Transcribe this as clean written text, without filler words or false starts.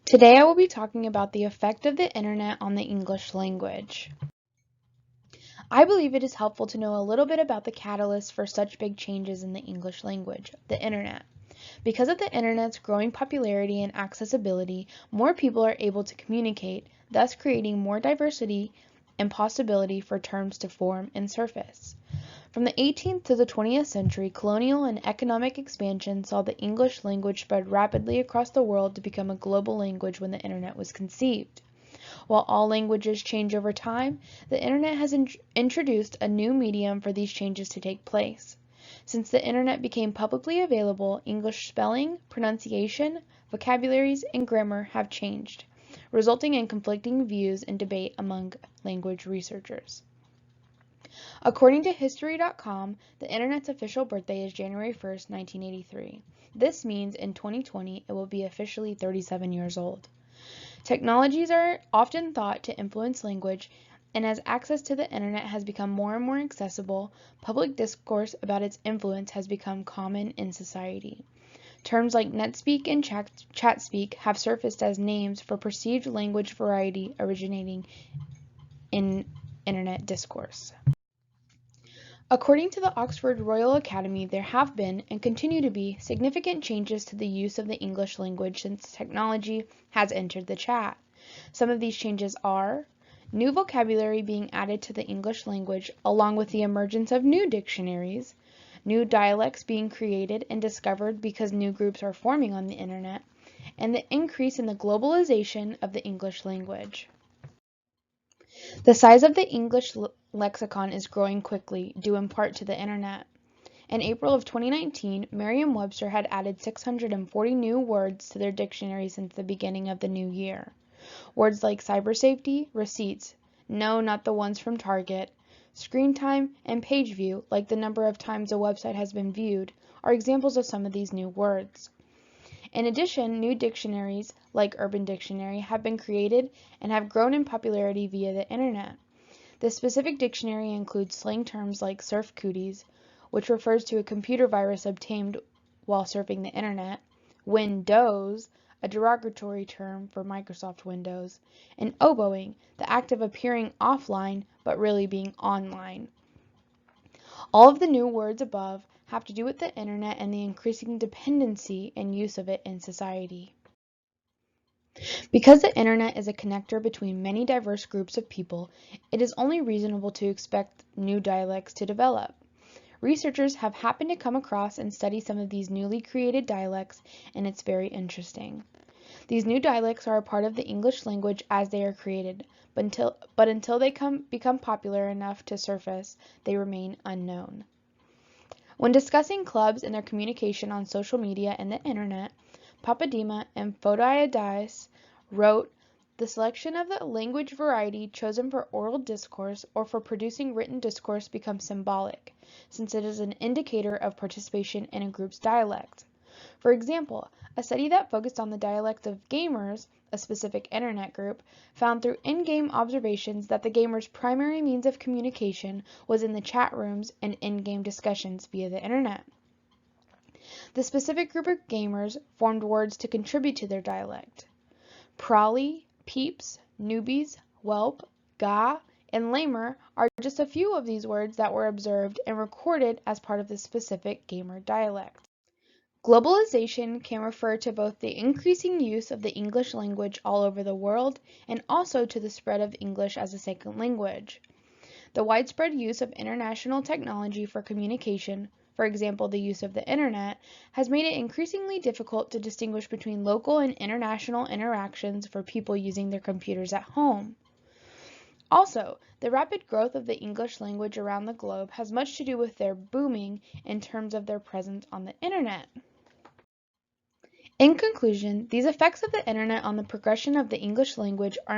Today I will be talking about the effect of the internet on the English language. I believe it is helpful to know a little bit about the catalyst for such big changes in the English language, the internet. Because of the internet's growing popularity and accessibility, more people are able to communicate, thus creating more diversity and possibility for terms to form and surface. From the 18th to the 20th century, colonial and economic expansion saw the English language spread rapidly across the world to become a global language when the internet was conceived. While all languages change over time, the internet has introduced a new medium for these changes to take place. Since the internet became publicly available, English spelling, pronunciation, vocabularies, and grammar have changed, resulting in conflicting views and debate among language researchers. According to History.com, the internet's official birthday is January 1st, 1983. This means in 2020 it will be officially 37 years old. Technologies are often thought to influence language, and as access to the internet has become more and more accessible, public discourse about its influence has become common in society. Terms like netspeak and chatspeak have surfaced as names for perceived language variety originating in internet discourse. According to the Oxford Royal Academy, there have been, and continue to be, significant changes to the use of the English language since technology has entered the chat. Some of these changes are new vocabulary being added to the English language, along with the emergence of new dictionaries, new dialects being created and discovered because new groups are forming on the internet, and the increase in the globalization of the English language. The size of the English lexicon is growing quickly, due in part to the internet. In April of 2019, Merriam-Webster had added 640 new words to their dictionary since the beginning of the new year. Words like cyber safety, receipts, no, not the ones from Target, screen time, and page view, like the number of times a website has been viewed, are examples of some of these new words. In addition, new dictionaries, like Urban Dictionary, have been created and have grown in popularity via the internet. This specific dictionary includes slang terms like surf cooties, which refers to a computer virus obtained while surfing the internet, Windows, a derogatory term for Microsoft Windows, and oboing, the act of appearing offline but really being online. All of the new words above have to do with the internet and the increasing dependency and use of it in society. Because the internet is a connector between many diverse groups of people, it is only reasonable to expect new dialects to develop. Researchers have happened to come across and study some of these newly created dialects, and it's very interesting. These new dialects are a part of the English language as they are created, but until they become popular enough to surface, they remain unknown. When discussing clubs and their communication on social media and the internet, Papadima and Photiades wrote, "The selection of the language variety chosen for oral discourse or for producing written discourse becomes symbolic, since it is an indicator of participation in a group's dialect. For example, a study that focused on the dialects of gamers, a specific internet group, found through in-game observations that the gamers' primary means of communication was in the chat rooms and in-game discussions via the internet. The specific group of gamers formed words to contribute to their dialect. Prolly, peeps, newbies, whelp, ga, and lamer are just a few of these words that were observed and recorded as part of the specific gamer dialect." Globalization can refer to both the increasing use of the English language all over the world and also to the spread of English as a second language. The widespread use of international technology for communication, for example the use of the internet, has made it increasingly difficult to distinguish between local and international interactions for people using their computers at home. Also, the rapid growth of the English language around the globe has much to do with their booming in terms of their presence on the internet. In conclusion, these effects of the internet on the progression of the English language are